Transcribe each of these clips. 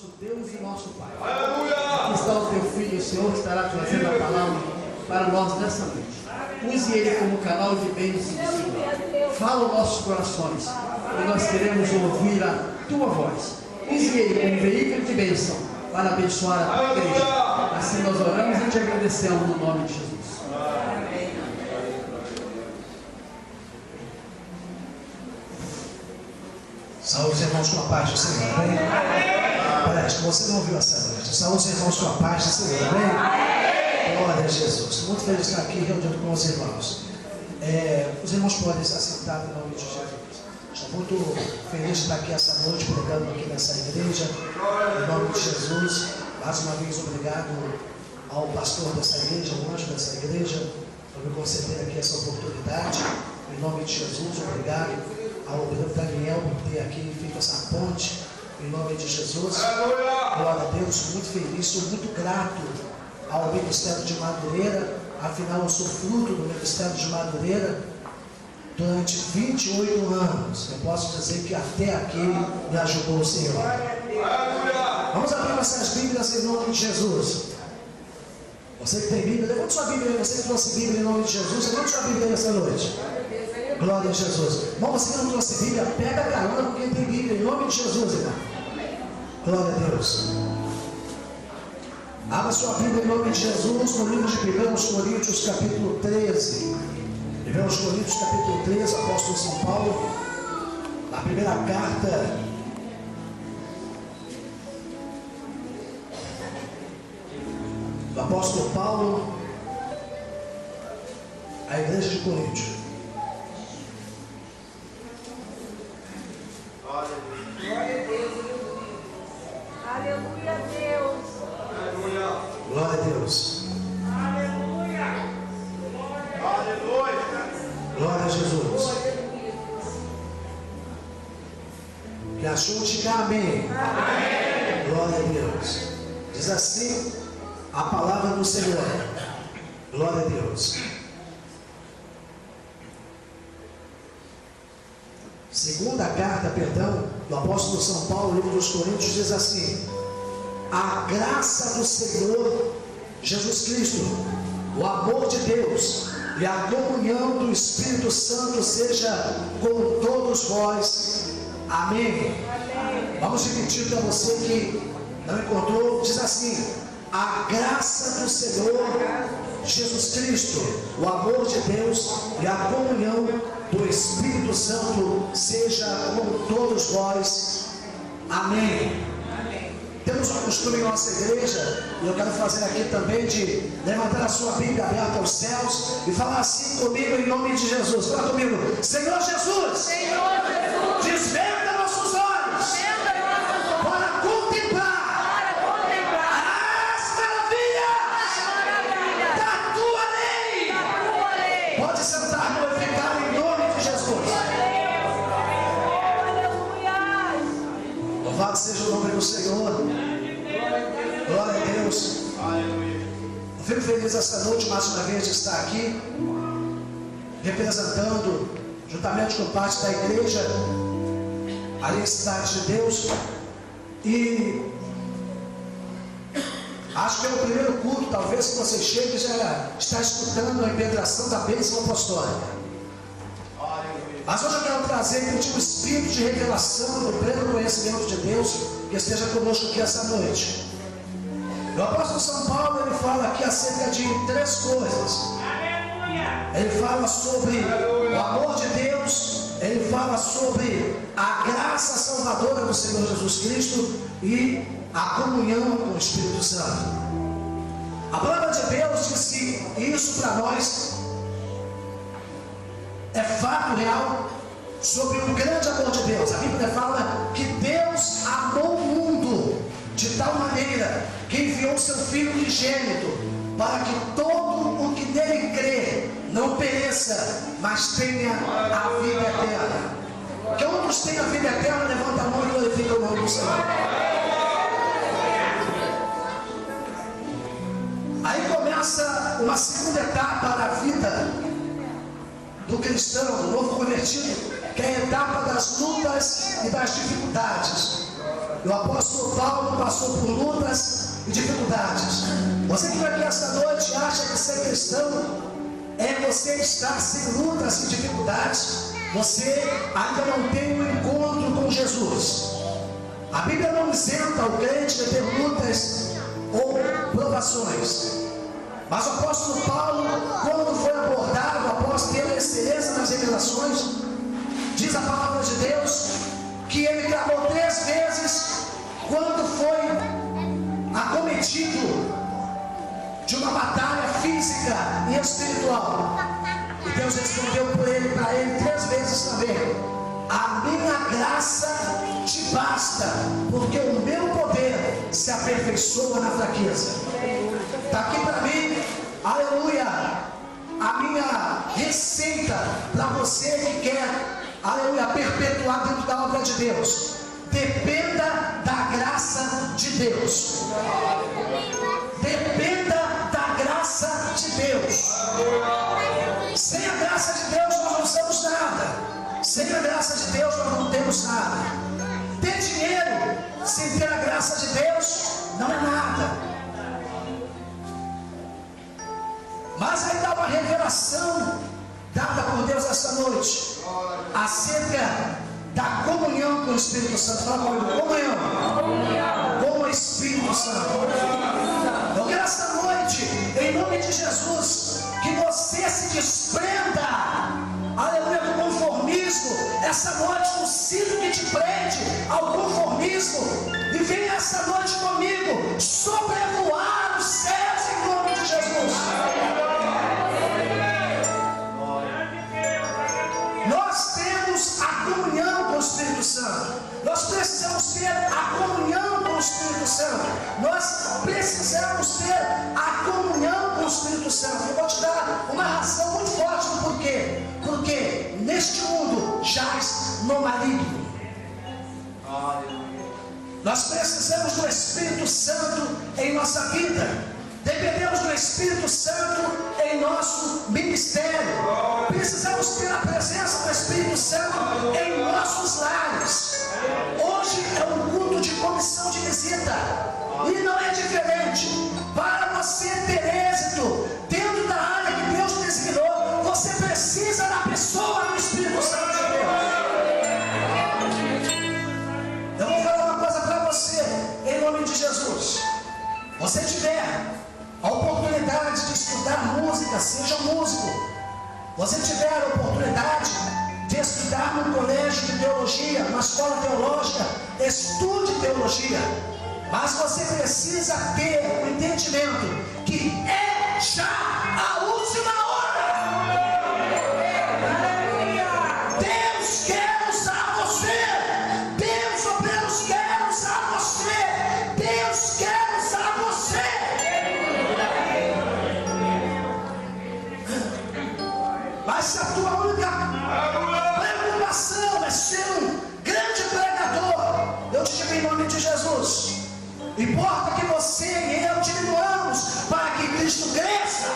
nosso Deus e nosso Pai. Aleluia! Aqui está o teu filho, o Senhor, que estará trazendo a palavra para nós nessa noite. Use ele como canal de bênção, Senhor. Fala aos nossos corações, e nós queremos ouvir a tua voz. Use ele como veículo de bênção para abençoar a tua igreja. Assim nós oramos e te agradecemos no nome de Jesus. Saúde os irmãos com a paz do Senhor, amém? Parece que você não ouviu essa noite. Saúde os irmãos com a paz do Senhor, amém? Glória a Jesus. Estou muito feliz de estar aqui reunido com os irmãos. Os irmãos podem se assentar em nome de Jesus. Estou muito feliz de estar aqui essa noite pregando aqui nessa igreja. Em nome de Jesus. Mais uma vez, obrigado ao pastor dessa igreja, ao anjo dessa igreja, por me conceder aqui essa oportunidade. Em nome de Jesus, obrigado ao Daniel por ter aqui feito essa ponte, em nome de Jesus. Glória a Deus, muito feliz, sou muito grato ao Ministério de Madureira. Afinal, eu sou fruto do Ministério de Madureira durante 28 anos. Eu posso dizer que até aqui me ajudou o Senhor. Vamos abrir nossas Bíblias em nome de Jesus. Você que tem Bíblia, levante sua Bíblia. Você que trouxe Bíblia em nome de Jesus, levante sua Bíblia nessa noite. Glória a Jesus. Irmão, você que não trouxe Bíblia, pega a carona com quem tem Bíblia, em nome de Jesus, irmão. Glória a Deus. Abra sua Bíblia em nome de Jesus, no livro de 1 Coríntios, capítulo 13. 1 Coríntios, capítulo 13, apóstolo São Paulo, na primeira carta do apóstolo Paulo à igreja de Corinto. Aleluia, Deus. Glória a Deus. Aleluia. Glória a Jesus. Que achou, diga amém. Glória a Deus. Diz assim a palavra do Senhor. Glória a Deus. Segunda carta, do apóstolo São Paulo, livro dos Coríntios, diz assim: a graça do Senhor Jesus Cristo, o amor de Deus e a comunhão do Espírito Santo seja com todos vós. Amém. Vamos repetir para você que não encontrou. Diz assim: a graça do Senhor Jesus Cristo, o amor de Deus e a comunhão do Espírito Santo seja com todos vós. Amém. Temos um costume em nossa igreja, e eu quero fazer aqui também, de levantar a sua Bíblia aberta aos céus e falar assim comigo em nome de Jesus. Fala comigo: Senhor Jesus, Senhor Jesus, desperta nossos olhos para contemplar as maravilhas da tua lei. Pode sentar, glorificado em nome de Jesus. Louvado seja o nome do Senhor. Glória a Deus. Eu fico feliz essa noite mais uma vez de estar aqui representando, juntamente com parte da igreja ali em Cidade de Deus. E acho que é o primeiro culto, talvez, que você chegue e já está escutando a impetração da bênção apostólica. Mas hoje eu quero trazer contigo o espírito de revelação do pleno conhecimento de Deus que esteja conosco aqui essa noite. O apóstolo São Paulo, ele fala aqui acerca de três coisas. Ele fala sobre o amor de Deus, ele fala sobre a graça salvadora do Senhor Jesus Cristo e a comunhão com o Espírito Santo. A palavra de Deus diz que isso para nós é fato real sobre o grande amor de Deus. A Bíblia fala que Deus amou o mundo de tal maneira que enviou seu Filho unigênito, para que todo o que nele crê não pereça, mas tenha a vida eterna. Que outros tenham a vida eterna, levanta a mão e glorifica o nome do Senhor. Aí começa uma segunda etapa da vida do cristão, do novo convertido, que é a etapa das lutas e das dificuldades. E o apóstolo Paulo passou por lutas e dificuldades. Você que vai aqui esta noite acha que ser cristão é você estar sem lutas e dificuldades, você ainda não tem um encontro com Jesus. A Bíblia não isenta o crente de ter lutas ou provações. Mas o apóstolo Paulo, quando foi abordado, após ter a excelência nas revelações, diz a palavra de Deus que ele clamou 3 vezes quando foi acometido de uma batalha física e espiritual. E Deus respondeu para ele 3 vezes também: a minha graça te basta, porque o meu poder se aperfeiçoa na fraqueza. Está aqui para mim, aleluia, a minha receita para você que quer, aleluia, perpetuar dentro da obra de Deus. Dependa da graça de Deus. Dependa da graça de Deus. Sem a graça de Deus nós não somos nada. Sem a graça de Deus nós não temos nada. Ter dinheiro sem ter a graça de Deus não é nada. Mas aí dá uma revelação dada por Deus esta noite acerca da comunhão com o Espírito Santo. Fala comigo, comunhão com o Espírito Santo. Eu quero esta noite, em nome de Jesus, que você se desprenda, aleluia, do conformismo. Essa noite um cinto que te prende ao conformismo, e venha essa noite comigo sobrevoar os céus em nome de Jesus. Nós temos a comunhão com o Espírito Santo. Nós precisamos ter a comunhão com o Espírito Santo. Nós precisamos ter a comunhão com o Espírito Santo. Eu vou te dar uma razão muito forte do porquê. Porque neste mundo jaz no maligno. Nós precisamos do Espírito Santo em nossa vida. Dependemos do Espírito Santo em nosso ministério. Precisamos ter a presença do Espírito Santo em nossos lares. Hoje é um culto de comissão de visita, e não é diferente. Para você ter êxito dentro da área que Deus designou, você precisa da pessoa do Espírito Santo de Deus. Eu vou falar uma coisa para você, em nome de Jesus. Você tiver a oportunidade de estudar música, seja músico. Você tiver a oportunidade de estudar num colégio de teologia, numa escola teológica, estude teologia. Mas você precisa ter o entendimento que é já a última hora. Deus quer usar você. Deus, oh Deus, quer usar você. Deus quer usar você. Mas se a tua única preocupação é ser um grande pregador, eu te digo em nome de Jesus, importa que você e eu diminuamos para que Cristo cresça.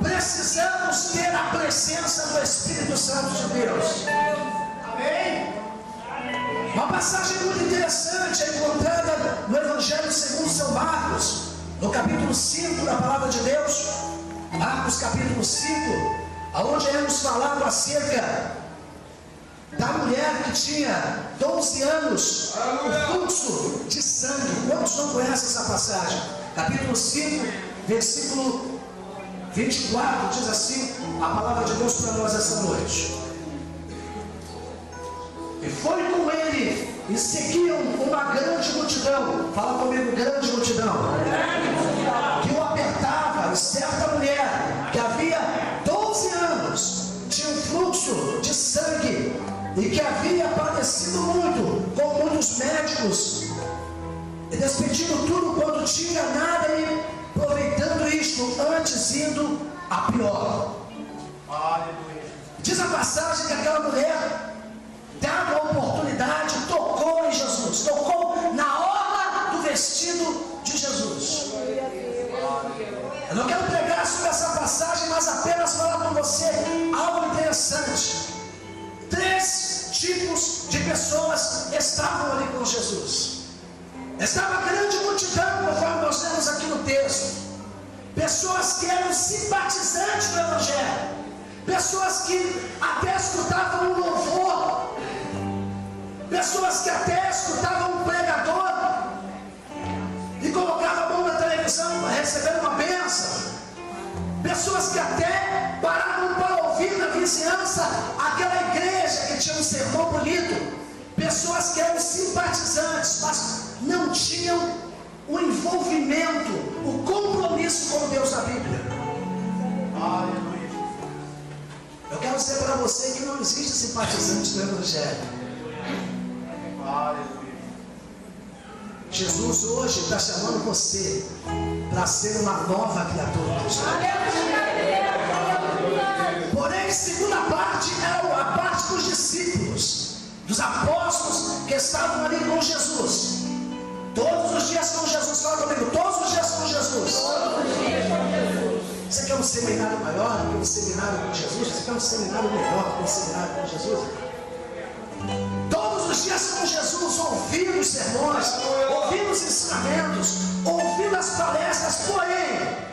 Precisamos ter a presença do Espírito Santo de Deus. Amém? Uma passagem muito interessante é encontrada no Evangelho segundo São Marcos, no capítulo 5 da Palavra de Deus. Marcos capítulo 5, onde é nos falado acerca da mulher que tinha 12 anos, o fluxo de sangue. Quantos não conhecem essa passagem? Capítulo 5, versículo 24, diz assim a palavra de Deus para nós essa noite. E foi com ele, e seguiam uma grande multidão. Fala comigo, grande multidão. Que o apertava, e certa mulher, que havia 12 anos, tinha um fluxo de sangue, e que havia padecido muito, com muitos médicos, e despedindo tudo quanto tinha, nada e aproveitando isto, antes indo a pior. Diz a passagem que aquela mulher, dada a oportunidade, tocou em Jesus, tocou na orla do vestido de Jesus. Eu não quero pregar sobre essa passagem, mas apenas falar com você algo interessante. 3 tipos de pessoas estavam ali com Jesus. Estava grande multidão, conforme nós vemos aqui no texto. Pessoas que eram simpatizantes do Evangelho. Pessoas que até escutavam um louvor. Pessoas que até escutavam um pregador e colocavam a mão na televisão recebendo uma bênção. Pessoas que até paravam para ouvir na vizinhança aquela igreja que tinha um sermão bonito. Pessoas que eram simpatizantes, mas não tinham o envolvimento, o compromisso com Deus na Bíblia. Aleluia. Eu quero dizer para você que não existe simpatizante do Evangelho. Aleluia. Jesus hoje está chamando você para ser uma nova criatura. Porém, a segunda parte era a parte dos discípulos, dos apóstolos que estavam ali com Jesus. Todos os dias com Jesus. Fala comigo, todos os dias com Jesus. Você quer um seminário maior que um seminário com Jesus? Você quer um seminário melhor que um seminário com Jesus? Todos os dias com Jesus, ouvindo os sermões, ouvindo os ensinamentos, ouvindo as palestras, porém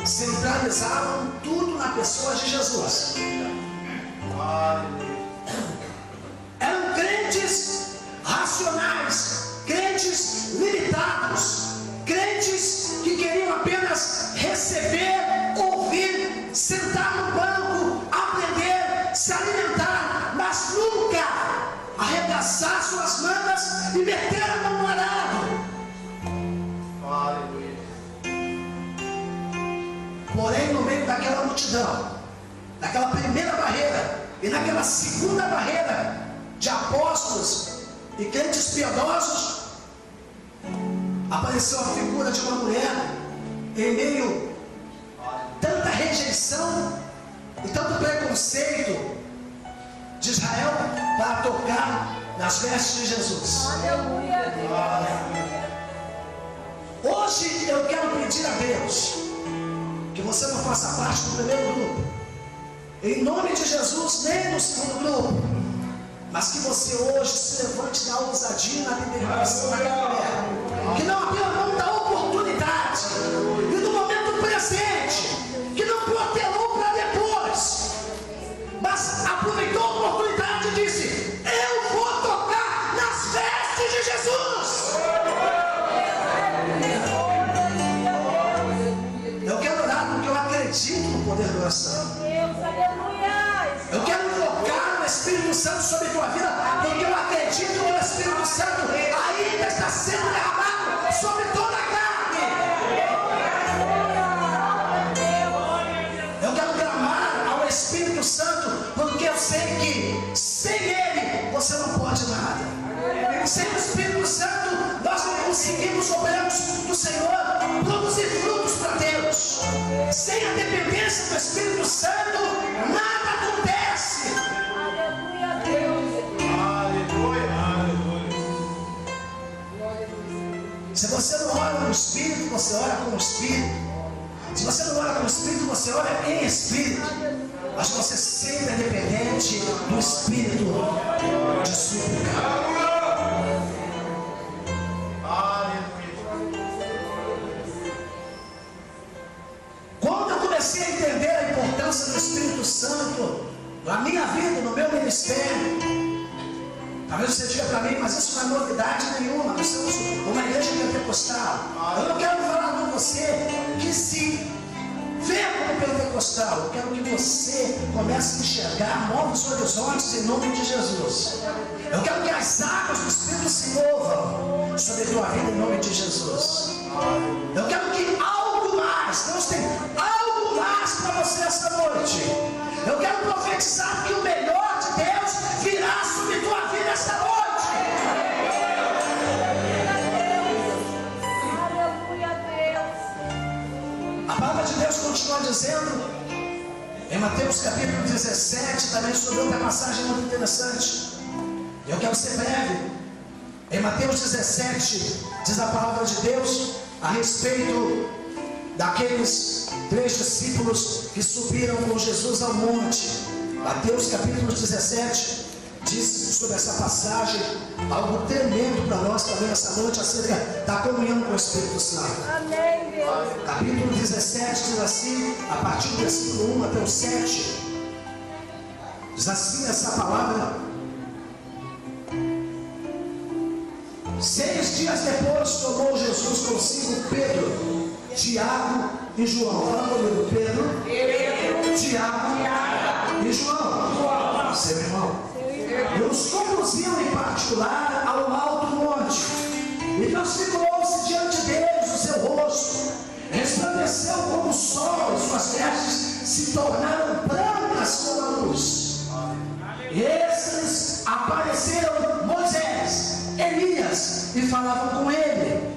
centralizavam tudo na pessoa de Jesus. Eram crentes racionais, crentes limitados, crentes que queriam apenas receber, ouvir, sentar no banco, aprender, se alimentar, mas nunca arregaçar suas mangas e meter a mão no arado. Aleluia. Porém, no meio daquela multidão, naquela primeira barreira e naquela segunda barreira de apóstolos e crentes piedosos, apareceu a figura de uma mulher em meio a tanta rejeição e tanto preconceito de Israel para tocar nas vestes de Jesus. Aleluia. Hoje eu quero pedir a Deus que você não faça parte do primeiro grupo, em nome de Jesus, nem do segundo grupo, mas que você hoje se levante na ousadia, na determinação daquela mulher, que não abriu mão da oportunidade e do momento presente, que não protelou para depois, mas aproveitou a oportunidade e disse: eu vou tocar nas vestes de Jesus. Eu quero orar porque eu acredito no poder da oração. Eu quero invocar o Espírito Santo sobre a tua vida, porque eu acredito que o Espírito Santo ainda está sendo derramado sobre toda a carne. Eu quero clamar ao Espírito Santo, porque eu sei que sem Ele você não pode nada. Sem o Espírito Santo nós não conseguimos, operamos do Senhor, produzir frutos para Deus. Sem a dependência do Espírito Santo, nada acontece. Aleluia, Deus. Aleluia. Se você não ora no Espírito, você ora com o Espírito. Se você não ora com o Espírito, você ora em Espírito. Mas você sempre é dependente do Espírito de súplica. Quando eu comecei a entender a importância do Espírito Santo na minha vida, no meu ministério, talvez você diga para mim, mas isso não é novidade nenhuma, nós somos uma igreja pentecostal. Eu não quero falar com você que se vê como pentecostal. Eu quero que você comece a enxergar novos horizontes em nome de Jesus. Eu quero que as águas do Espírito se movam sobre a tua vida em nome de Jesus. Eu quero que algo mais, Deus tem algo mais para você essa noite. Eu quero profetizar que o melhor de Deus virá sobre a tua vida esta noite. Aleluia, Deus. A palavra de Deus continua dizendo em Mateus capítulo 17, também sobre outra passagem muito interessante. Eu quero ser breve. Em Mateus 17 diz a palavra de Deus a respeito daqueles 3 discípulos que subiram com Jesus ao monte. Mateus capítulo 17, diz sobre essa passagem algo tremendo para nós também essa noite acerca da comunhão com o Espírito Santo. Amém, Deus. Capítulo 17 diz assim, a partir do versículo 1 até o 7, diz assim essa palavra: 6 dias depois tomou Jesus consigo Pedro, Tiago e João. Fala comigo, Pedro, Tiago e João, seu irmão. E os conduziam em particular ao alto monte. E transfigurou-se diante deles o seu rosto, resplandeceu como o sol, e suas vestes se tornaram brancas como a luz. E esses apareceram Moisés, Elias, e falavam com ele.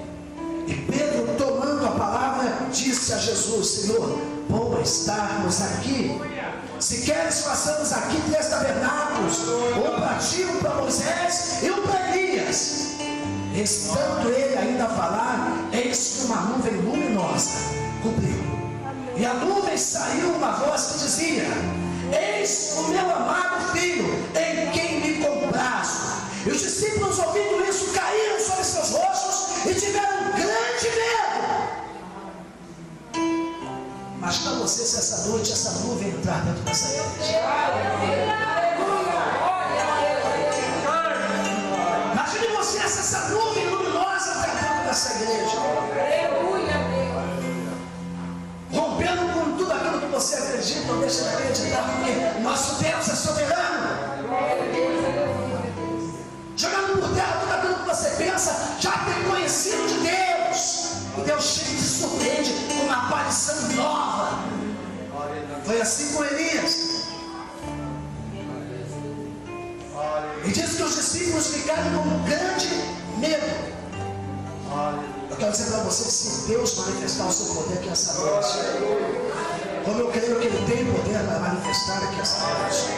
E Pedro, tomando a palavra, disse a Jesus: Senhor, bom estarmos aqui. Se queres, façamos aqui 3 tabernáculos, um para ti, um para Moisés e um para Elias. Estando ele ainda a falar, eis que uma nuvem luminosa cobriu. E a nuvem saiu uma voz que dizia: Eis o meu amado filho, em quem me comprazo. E os discípulos, ouvindo isso, caíram sobre seus rostos e tiveram grande medo. Imagina você se essa noite essa nuvem entrar dentro dessa igreja. Imagine você se essa nuvem luminosa entrar dentro dessa igreja. Rompendo com tudo aquilo que você acredita ou deixa de acreditar, porque nosso Deus é soberano. Jogando por terra tudo aquilo que você pensa já ter conhecido de Deus. E Deus chega e te surpreende com uma aparição nova. Foi assim com Elias. E diz que os discípulos ficaram com um grande medo. Eu quero dizer para você que se Deus manifestar o seu poder aqui essa noite, como eu creio que Ele tem poder para manifestar aqui essa noite,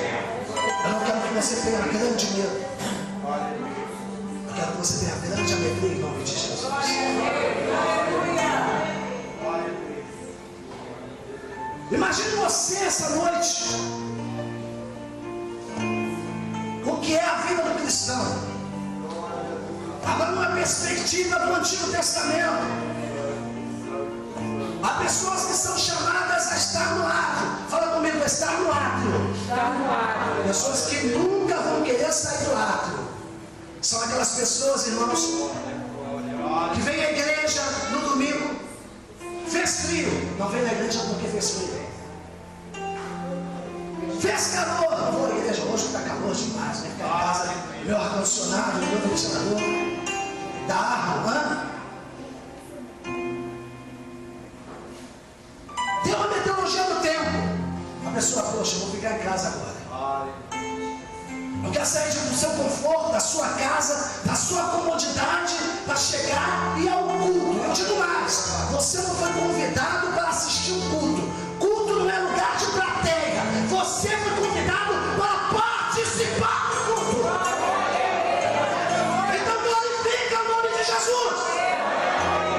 eu não quero que você tenha grande medo. Eu quero que você tenha grande alegria em nome de Jesus. Imagine você essa noite. O que é a vida do cristão? Agora numa perspectiva do Antigo Testamento. Há pessoas que são chamadas a estar no átrio. Fala comigo, estar no átrio. Pessoas que nunca vão querer sair do átrio. São aquelas pessoas, irmãos, que vêm à igreja no domingo, fez frio, não vem na igreja porque fez frio. Fez calor, não vou à igreja, hoje está calor demais, vai ficar em casa, meu ar-condicionado, meu ventilador, da arma. Tem uma meteorologia do tempo. A pessoa, poxa, eu vou ficar em casa agora. Eu quero sair do seu conforto, da sua casa, da sua comodidade, para chegar e ir ao culto. Eu digo mais, você não foi convidado para assistir o culto.